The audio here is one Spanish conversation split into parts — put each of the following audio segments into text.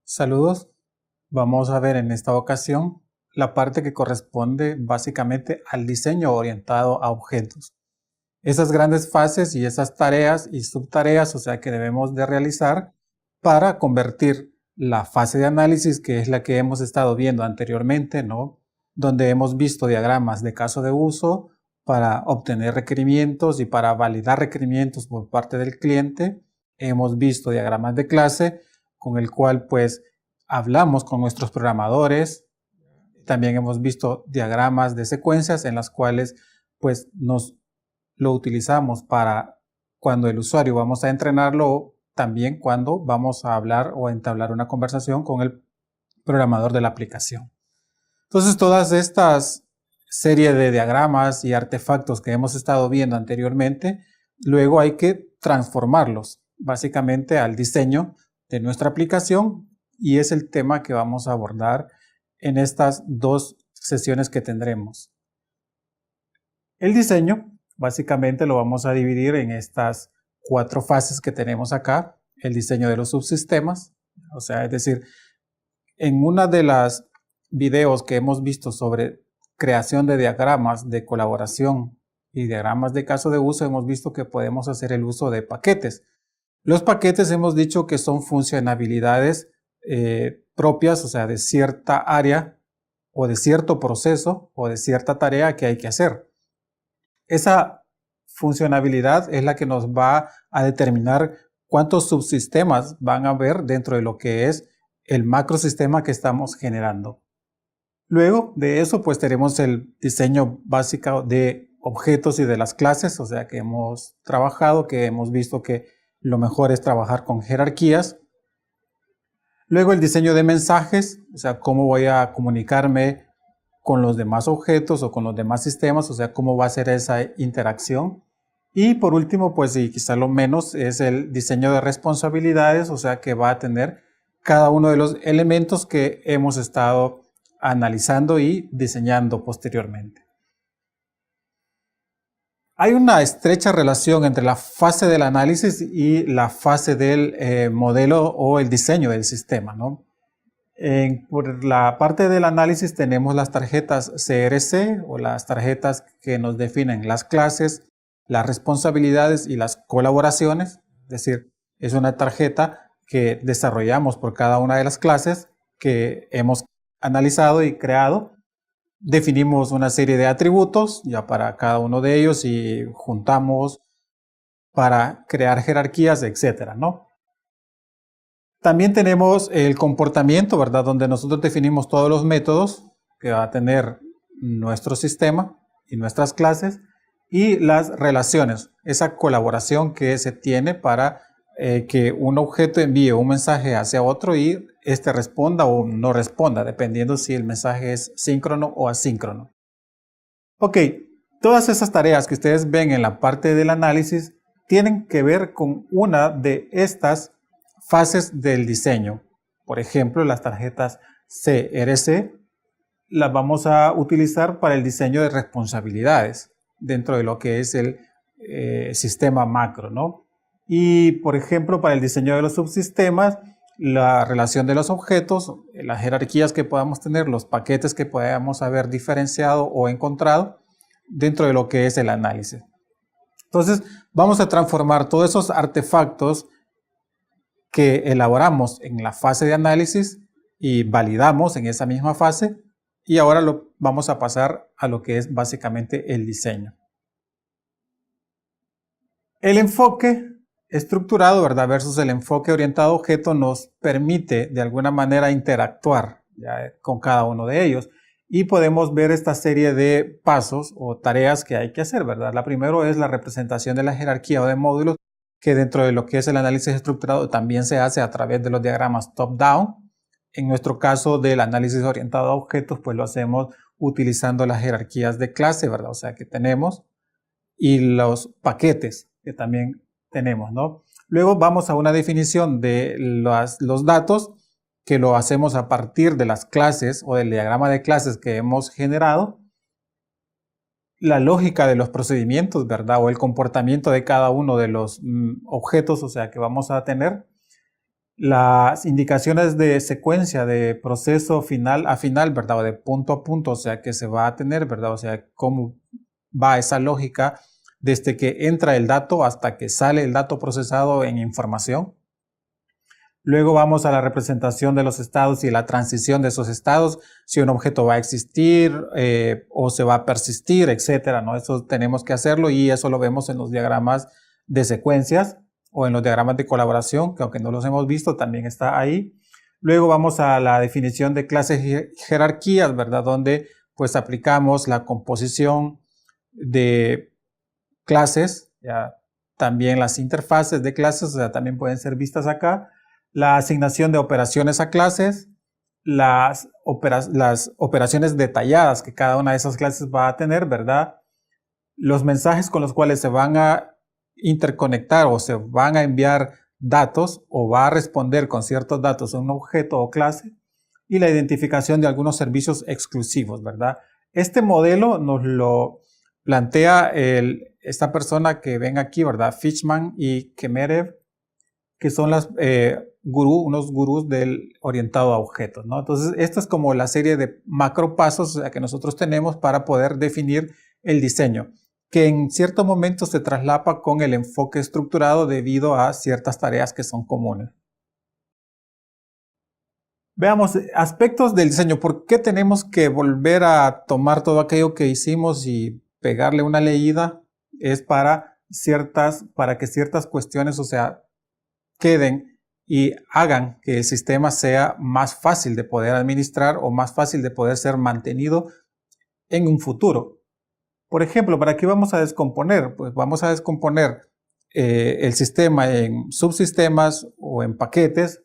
Saludos. Vamos a ver en esta ocasión la parte que corresponde básicamente al diseño orientado a objetos. Esas grandes fases y esas tareas y subtareas, o sea, que debemos de realizar para convertir la fase de análisis, que es la que hemos estado viendo anteriormente, ¿no? Donde hemos visto diagramas de caso de uso para obtener requerimientos y para validar requerimientos por parte del cliente. Hemos visto diagramas de clase con el cual pues hablamos con nuestros programadores. También hemos visto diagramas de secuencias en las cuales pues nos lo utilizamos para cuando el usuario vamos a entrenarlo, también cuando vamos a hablar o entablar una conversación con el programador de la aplicación. Entonces, todas estas serie de diagramas y artefactos que hemos estado viendo anteriormente, luego hay que transformarlos básicamente al diseño de nuestra aplicación, y es el tema que vamos a abordar en estas dos sesiones que tendremos. El diseño básicamente lo vamos a dividir en estas 4 fases que tenemos acá. El diseño de los subsistemas, o sea, es decir, en una de las videos que hemos visto sobre creación de diagramas de colaboración y diagramas de caso de uso, hemos visto que podemos hacer el uso de paquetes. Los paquetes hemos dicho que son funcionalidades propias, o sea, de cierta área o de cierto proceso o de cierta tarea que hay que hacer. Esa funcionalidad es la que nos va a determinar cuántos subsistemas van a haber dentro de lo que es el macrosistema que estamos generando. Luego de eso, pues tenemos el diseño básico de objetos y de las clases, o sea que hemos trabajado, que hemos visto que lo mejor es trabajar con jerarquías. Luego el diseño de mensajes, o sea, cómo voy a comunicarme con los demás objetos o con los demás sistemas, o sea, cómo va a ser esa interacción. Y por último, pues y quizá lo menos, es el diseño de responsabilidades, o sea, que va a tener cada uno de los elementos que hemos estado analizando y diseñando posteriormente. Hay una estrecha relación entre la fase del análisis y la fase del modelo o el diseño del sistema, ¿no? Por la parte del análisis tenemos las tarjetas CRC o las tarjetas que nos definen las clases, las responsabilidades y las colaboraciones. Es decir, es una tarjeta que desarrollamos por cada una de las clases que hemos analizado y creado. Definimos una serie de atributos ya para cada uno de ellos y juntamos para crear jerarquías, etcétera, ¿no? También tenemos el comportamiento, ¿verdad? Donde nosotros definimos todos los métodos que va a tener nuestro sistema y nuestras clases, y las relaciones, esa colaboración que se tiene para que un objeto envíe un mensaje hacia otro y este responda o no responda, dependiendo si el mensaje es síncrono o asíncrono. Ok, todas esas tareas que ustedes ven en la parte del análisis tienen que ver con una de estas fases del diseño. Por ejemplo, las tarjetas CRC las vamos a utilizar para el diseño de responsabilidades dentro de lo que es el sistema macro, ¿no? Y, por ejemplo, para el diseño de los subsistemas, la relación de los objetos, las jerarquías que podamos tener, los paquetes que podamos haber diferenciado o encontrado dentro de lo que es el análisis. Entonces, vamos a transformar todos esos artefactos que elaboramos en la fase de análisis y validamos en esa misma fase, y ahora vamos a pasar a lo que es básicamente el diseño. El enfoque estructurado, ¿verdad?, versus el enfoque orientado a objeto nos permite de alguna manera interactuar con cada uno de ellos y podemos ver esta serie de pasos o tareas que hay que hacer, ¿verdad? La primera es la representación de la jerarquía o de módulos, que dentro de lo que es el análisis estructurado también se hace a través de los diagramas top-down. En nuestro caso del análisis orientado a objetos, pues lo hacemos utilizando las jerarquías de clase, ¿verdad? O sea que tenemos, y los paquetes que también tenemos, ¿no? Luego vamos a una definición de los datos, que lo hacemos a partir de las clases o del diagrama de clases que hemos generado. La lógica de los procedimientos, ¿verdad? O el comportamiento de cada uno de los objetos, o sea, que vamos a tener. las indicaciones de secuencia de proceso final a final, ¿verdad? O de punto a punto, o sea, que se va a tener, ¿verdad? O sea, cómo va esa lógica desde que entra el dato hasta que sale el dato procesado en información. Luego vamos a la representación de los estados y la transición de esos estados, si un objeto va a existir o se va a persistir, etcétera, ¿no? Eso tenemos que hacerlo y eso lo vemos en los diagramas de secuencias o en los diagramas de colaboración, que aunque no los hemos visto, también está ahí. Luego vamos a la definición de clases y jerarquías, ¿verdad? Donde pues aplicamos la composición de clases, ya, también las interfaces de clases, o sea, también pueden ser vistas acá. La asignación de operaciones a clases, las operaciones detalladas que cada una de esas clases va a tener, ¿verdad? Los mensajes con los cuales se van a interconectar o se van a enviar datos o va a responder con ciertos datos a un objeto o clase y la identificación de algunos servicios exclusivos, ¿verdad? Este modelo nos lo plantea esta persona que ven aquí, ¿verdad? Fishman y Kemerev, que son unos gurús del orientado a objetos, ¿no? Entonces, esta es como la serie de macro pasos que nosotros tenemos para poder definir el diseño, que en cierto momento se traslapa con el enfoque estructurado debido a ciertas tareas que son comunes. Veamos aspectos del diseño. ¿Por qué tenemos que volver a tomar todo aquello que hicimos y pegarle una leída? Es para que ciertas cuestiones, o sea, queden y hagan que el sistema sea más fácil de poder administrar o más fácil de poder ser mantenido en un futuro. Por ejemplo, ¿para qué vamos a descomponer? Pues vamos a descomponer el sistema en subsistemas o en paquetes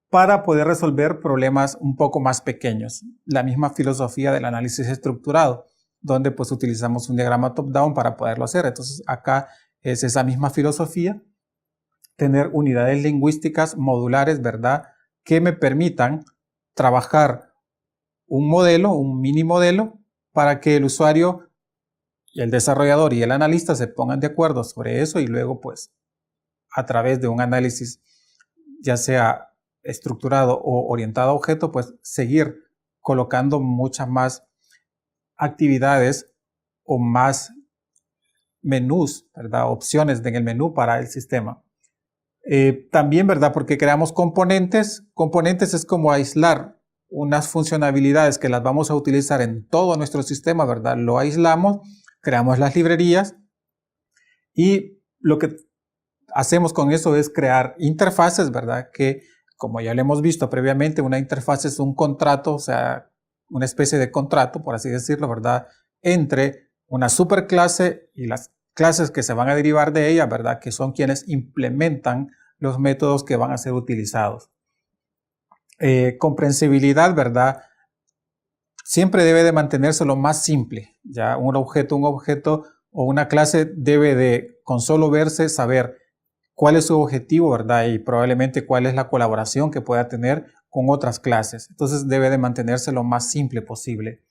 para poder resolver problemas un poco más pequeños. La misma filosofía del análisis estructurado, donde pues utilizamos un diagrama top-down para poderlo hacer. Entonces acá es esa misma filosofía, tener unidades lingüísticas modulares, ¿verdad? Que me permitan trabajar un modelo, un mini modelo, para que el usuario y el desarrollador y el analista se pongan de acuerdo sobre eso y luego pues a través de un análisis ya sea estructurado o orientado a objeto, pues seguir colocando muchas más actividades o más menús, ¿verdad? Opciones en el menú para el sistema. También, ¿verdad? Porque creamos componentes. Componentes es como aislar unas funcionalidades que las vamos a utilizar en todo nuestro sistema, ¿verdad? Lo aislamos, creamos las librerías y lo que hacemos con eso es crear interfaces, ¿verdad? Que, como ya lo hemos visto previamente, una interfaz es un contrato, o sea, una especie de contrato, por así decirlo, ¿verdad? Entre una superclase y las clases que se van a derivar de ella, ¿verdad? Que son quienes implementan los métodos que van a ser utilizados. Comprensibilidad, ¿verdad? Siempre debe de mantenerse lo más simple. Ya un objeto o una clase debe de, con solo verse, saber cuál es su objetivo, ¿verdad? Y probablemente cuál es la colaboración que pueda tener con otras clases. Entonces debe de mantenerse lo más simple posible.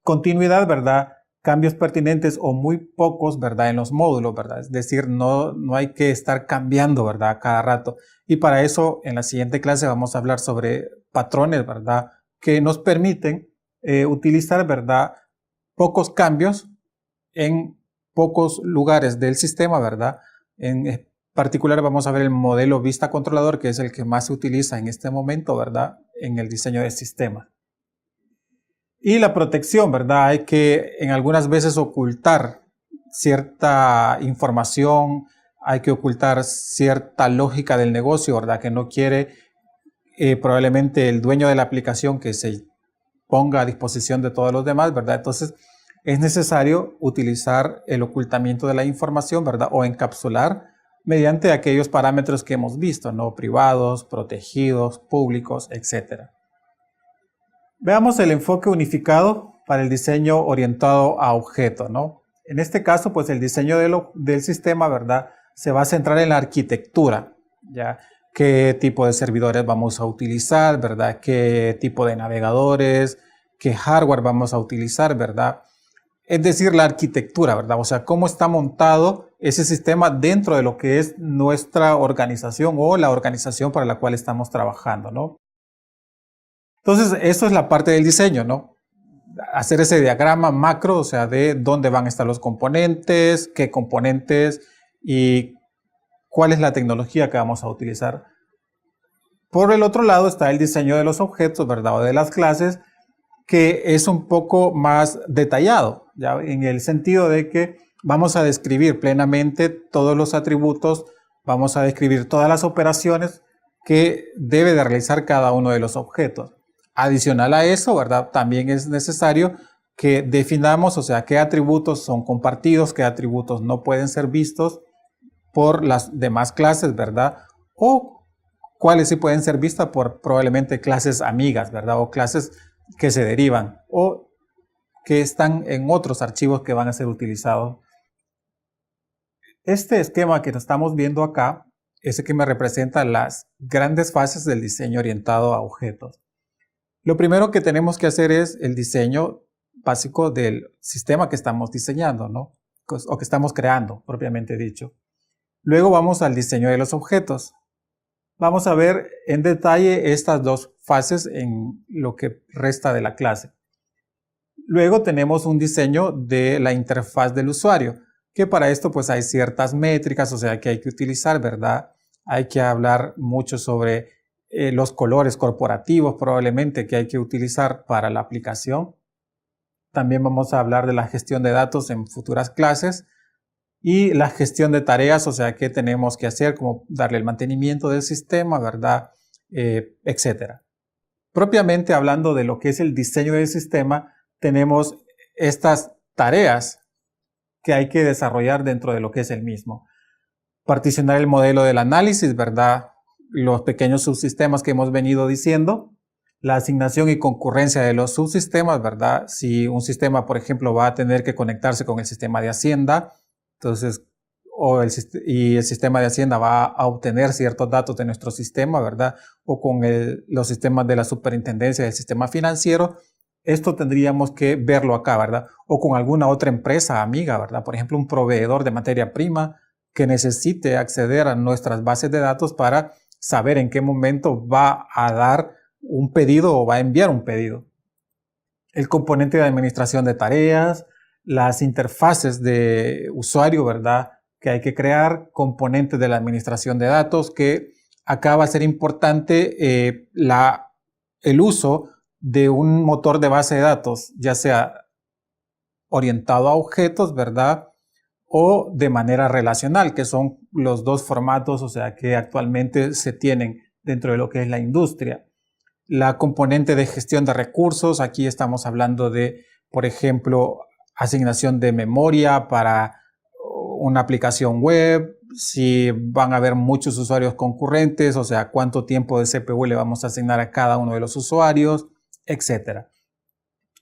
Continuidad, ¿verdad? Cambios pertinentes o muy pocos, ¿verdad? En los módulos, ¿verdad? Es decir, no hay que estar cambiando, ¿verdad? Cada rato. Y para eso, en la siguiente clase vamos a hablar sobre patrones, ¿verdad? Que nos permiten utilizar, ¿verdad? Pocos cambios en pocos lugares del sistema, ¿verdad? En particular vamos a ver el modelo vista controlador, que es el que más se utiliza en este momento, ¿verdad? En el diseño de sistemas. Y la protección, ¿verdad? Hay que en algunas veces ocultar cierta información, hay que ocultar cierta lógica del negocio, ¿verdad? Que no quiere probablemente el dueño de la aplicación que se ponga a disposición de todos los demás, ¿verdad? Entonces es necesario utilizar el ocultamiento de la información, ¿verdad? O encapsular mediante aquellos parámetros que hemos visto, ¿no? Privados, protegidos, públicos, etc. Veamos el enfoque unificado para el diseño orientado a objetos, ¿no? En este caso, pues el diseño del sistema, ¿verdad? Se va a centrar en la arquitectura, ¿ya? Qué tipo de servidores vamos a utilizar, ¿verdad? Qué tipo de navegadores, qué hardware vamos a utilizar, ¿verdad? Es decir, la arquitectura, ¿verdad? O sea, cómo está montado ese sistema dentro de lo que es nuestra organización o la organización para la cual estamos trabajando, ¿no? Entonces, eso es la parte del diseño, ¿no? Hacer ese diagrama macro, o sea, de dónde van a estar los componentes, qué componentes y cuál es la tecnología que vamos a utilizar. Por el otro lado está el diseño de los objetos, ¿verdad? O de las clases, que es un poco más detallado, ¿ya? En el sentido de que vamos a describir plenamente todos los atributos, vamos a describir todas las operaciones que debe de realizar cada uno de los objetos. Adicional a eso, ¿verdad? También es necesario que definamos, o sea, qué atributos son compartidos, qué atributos no pueden ser vistos por las demás clases, ¿verdad? O cuáles sí pueden ser vistas por probablemente clases amigas, ¿verdad? O clases que se derivan o que están en otros archivos que van a ser utilizados. Este esquema que estamos viendo acá es el que me representa las grandes fases del diseño orientado a objetos. Lo primero que tenemos que hacer es el diseño básico del sistema que estamos diseñando, ¿no? O que estamos creando, propiamente dicho. Luego vamos al diseño de los objetos. Vamos a ver en detalle estas dos fases en lo que resta de la clase. Luego tenemos un diseño de la interfaz del usuario, que para esto pues hay ciertas métricas, o sea que hay que utilizar, ¿verdad? Hay que hablar mucho sobre los colores corporativos probablemente que hay que utilizar para la aplicación. También vamos a hablar de la gestión de datos en futuras clases y la gestión de tareas, o sea, qué tenemos que hacer, como darle el mantenimiento del sistema, ¿verdad? Etcétera. Propiamente hablando de lo que es el diseño del sistema, tenemos estas tareas que hay que desarrollar dentro de lo que es el mismo. Particionar el modelo del análisis, ¿verdad? Los pequeños subsistemas que hemos venido diciendo, la asignación y concurrencia de los subsistemas, ¿verdad? Si un sistema, por ejemplo, va a tener que conectarse con el sistema de Hacienda, entonces, y el sistema de Hacienda va a obtener ciertos datos de nuestro sistema, ¿verdad? O con los sistemas de la superintendencia del sistema financiero, esto tendríamos que verlo acá, ¿verdad? O con alguna otra empresa amiga, ¿verdad? Por ejemplo, un proveedor de materia prima que necesite acceder a nuestras bases de datos para saber en qué momento va a dar un pedido o va a enviar un pedido. El componente de administración de tareas, las interfaces de usuario, ¿verdad? Que hay que crear, componentes de la administración de datos, que acá va a ser importante el uso de un motor de base de datos, ya sea orientado a objetos, ¿verdad? O de manera relacional, que son los dos formatos, o sea, que actualmente se tienen dentro de lo que es la industria. La componente de gestión de recursos, aquí estamos hablando de, por ejemplo, asignación de memoria para una aplicación web, si van a haber muchos usuarios concurrentes, o sea, cuánto tiempo de CPU le vamos a asignar a cada uno de los usuarios, etc.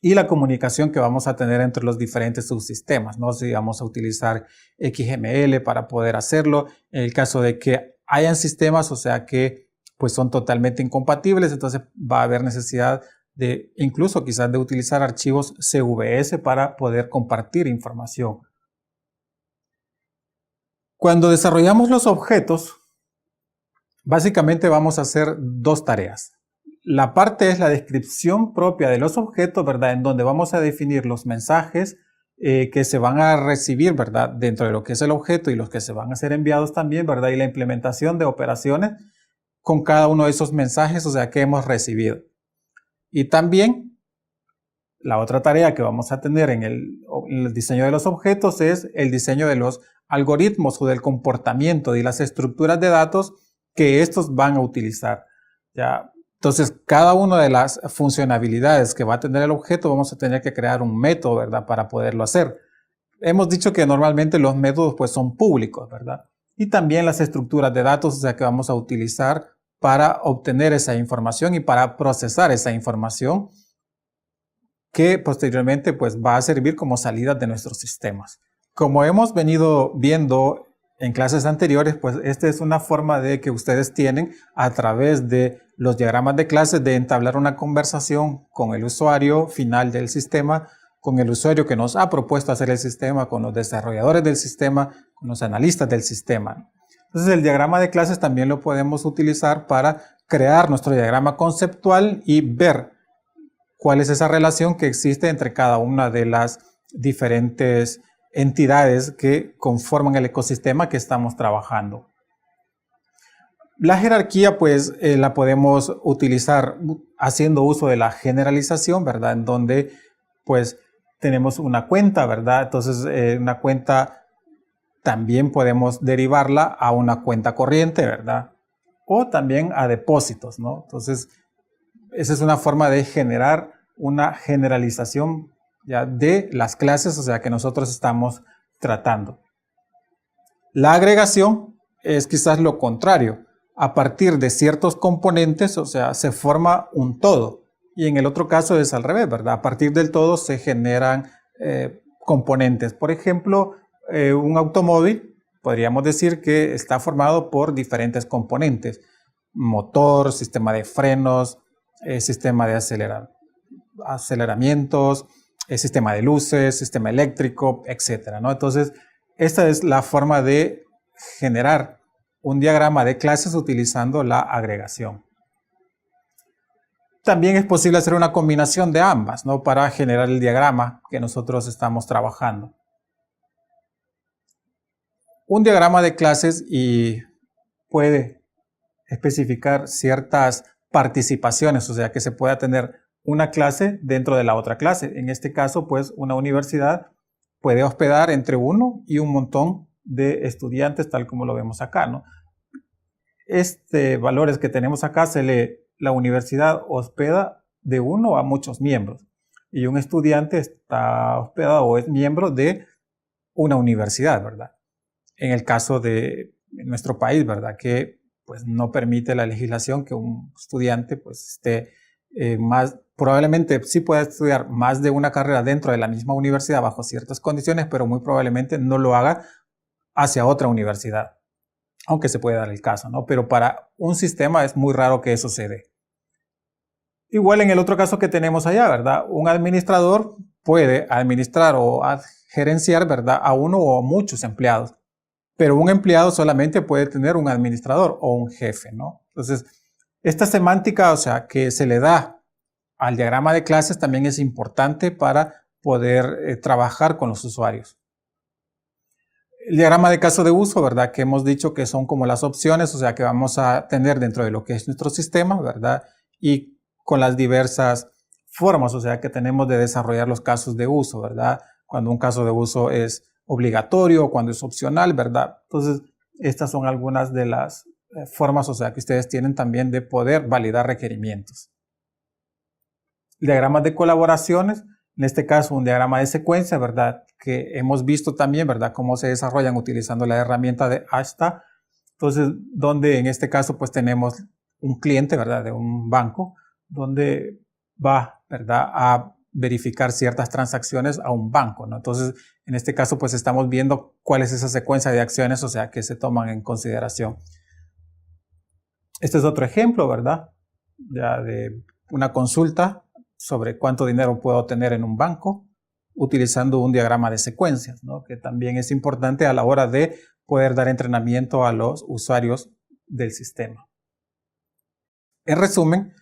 Y la comunicación que vamos a tener entre los diferentes subsistemas, ¿no? Si vamos a utilizar XML para poder hacerlo, en el caso de que hayan sistemas, o sea, que pues son totalmente incompatibles, entonces va a haber necesidad de incluso quizás de utilizar archivos CVS para poder compartir información. Cuando desarrollamos los objetos, básicamente vamos a hacer dos tareas. La parte es la descripción propia de los objetos, ¿verdad? En donde vamos a definir los mensajes que se van a recibir, ¿verdad? Dentro de lo que es el objeto y los que se van a ser enviados también, ¿verdad? Y la implementación de operaciones con cada uno de esos mensajes, o sea, que hemos recibido. Y también la otra tarea que vamos a tener en el diseño de los objetos es el diseño de los algoritmos o del comportamiento y las estructuras de datos que estos van a utilizar. ¿Ya? Entonces, cada una de las funcionalidades que va a tener el objeto, vamos a tener que crear un método, ¿verdad? Para poderlo hacer. Hemos dicho que normalmente los métodos pues son públicos, ¿verdad? Y también las estructuras de datos, o sea, que vamos a utilizar para obtener esa información y para procesar esa información que posteriormente pues va a servir como salida de nuestros sistemas. Como hemos venido viendo en clases anteriores, pues esta es una forma de que ustedes tienen a través de los diagramas de clases de entablar una conversación con el usuario final del sistema, con el usuario que nos ha propuesto hacer el sistema, con los desarrolladores del sistema, los analistas del sistema. Entonces el diagrama de clases también lo podemos utilizar para crear nuestro diagrama conceptual y ver cuál es esa relación que existe entre cada una de las diferentes entidades que conforman el ecosistema que estamos trabajando. La jerarquía pues la podemos utilizar haciendo uso de la generalización, ¿verdad? En donde pues tenemos una cuenta, ¿verdad? Entonces una cuenta también podemos derivarla a una cuenta corriente, ¿verdad? O también a depósitos, ¿no? Entonces esa es una forma de generar una generalización ya de las clases, o sea, que nosotros estamos tratando. La agregación es quizás lo contrario. A partir de ciertos componentes, o sea, se forma un todo. Y en el otro caso es al revés, ¿verdad? A partir del todo se generan componentes. Por ejemplo, un automóvil, podríamos decir que está formado por diferentes componentes. Motor, sistema de frenos, sistema de aceleramientos, sistema de luces, sistema eléctrico, etc., ¿no? Entonces, esta es la forma de generar un diagrama de clases utilizando la agregación. También es posible hacer una combinación de ambas, ¿no? Para generar el diagrama que nosotros estamos trabajando. Un diagrama de clases puede especificar ciertas participaciones, o sea que se pueda tener una clase dentro de la otra clase. En este caso, pues una universidad puede hospedar entre uno y un montón de estudiantes, tal como lo vemos acá, ¿no? Valores que tenemos acá la universidad hospeda de uno a muchos miembros y un estudiante está hospedado o es miembro de una universidad, ¿verdad? En el caso de nuestro país, ¿verdad? Que pues no permite la legislación que un estudiante pues esté probablemente sí pueda estudiar más de una carrera dentro de la misma universidad bajo ciertas condiciones, pero muy probablemente no lo haga hacia otra universidad, aunque se puede dar el caso, ¿no? Pero para un sistema es muy raro que eso se dé. Igual en el otro caso que tenemos allá, ¿verdad? Un administrador puede administrar o gerenciar, ¿verdad? A uno o muchos empleados, pero un empleado solamente puede tener un administrador o un jefe, ¿no? Entonces, esta semántica, o sea, que se le da al diagrama de clases también es importante para poder trabajar con los usuarios. El diagrama de caso de uso, ¿verdad? Que hemos dicho que son como las opciones, o sea, que vamos a tener dentro de lo que es nuestro sistema, ¿verdad? Y con las diversas formas, o sea, que tenemos de desarrollar los casos de uso, ¿verdad? Cuando un caso de uso es obligatorio, cuando es opcional, ¿verdad? Entonces, estas son algunas de las formas, o sea, que ustedes tienen también de poder validar requerimientos. Diagramas de colaboraciones, en este caso un diagrama de secuencia, ¿verdad? Que hemos visto también, ¿verdad? Cómo se desarrollan utilizando la herramienta de ASTA. Entonces, donde en este caso pues tenemos un cliente, ¿verdad? De un banco, donde va, ¿verdad? A verificar ciertas transacciones a un banco, ¿no? Entonces, en este caso pues estamos viendo cuál es esa secuencia de acciones, o sea, que se toman en consideración. Este es otro ejemplo, ¿verdad? Ya de una consulta sobre cuánto dinero puedo tener en un banco utilizando un diagrama de secuencias, ¿no? Que también es importante a la hora de poder dar entrenamiento a los usuarios del sistema. En resumen,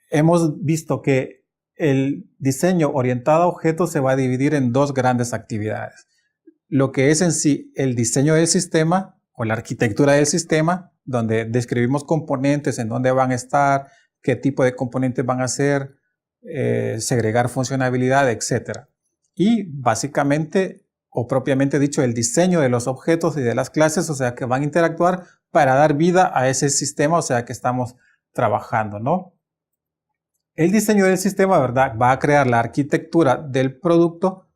hemos visto que el diseño orientado a objetos se va a dividir en dos grandes actividades. Lo que es en sí el diseño del sistema o la arquitectura del sistema, donde describimos componentes, en dónde van a estar, qué tipo de componentes van a ser, segregar funcionalidad, etc. Y básicamente, o propiamente dicho, el diseño de los objetos y de las clases, o sea, que van a interactuar para dar vida a ese sistema, o sea, que estamos trabajando, ¿no? El diseño del sistema, ¿verdad? Va a crear la arquitectura del producto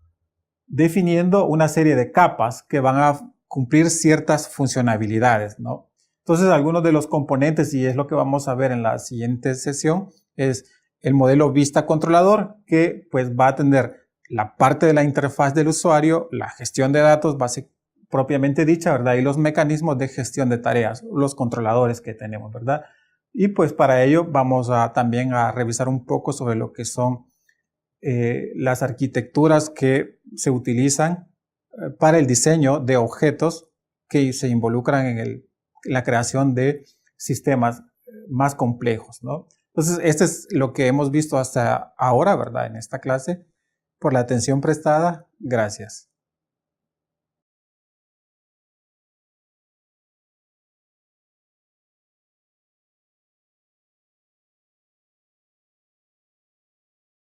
definiendo una serie de capas que van a cumplir ciertas funcionalidades, ¿no? Entonces, algunos de los componentes, y es lo que vamos a ver en la siguiente sesión, es el modelo vista controlador, que pues va a tener la parte de la interfaz del usuario, la gestión de datos propiamente dicha, ¿verdad? Y los mecanismos de gestión de tareas, los controladores que tenemos, ¿verdad? Y pues para ello vamos también a revisar un poco sobre lo que son las arquitecturas que se utilizan para el diseño de objetos que se involucran en la creación de sistemas más complejos, ¿no? Entonces, esto es lo que hemos visto hasta ahora, ¿verdad? En esta clase. Por la atención prestada, gracias.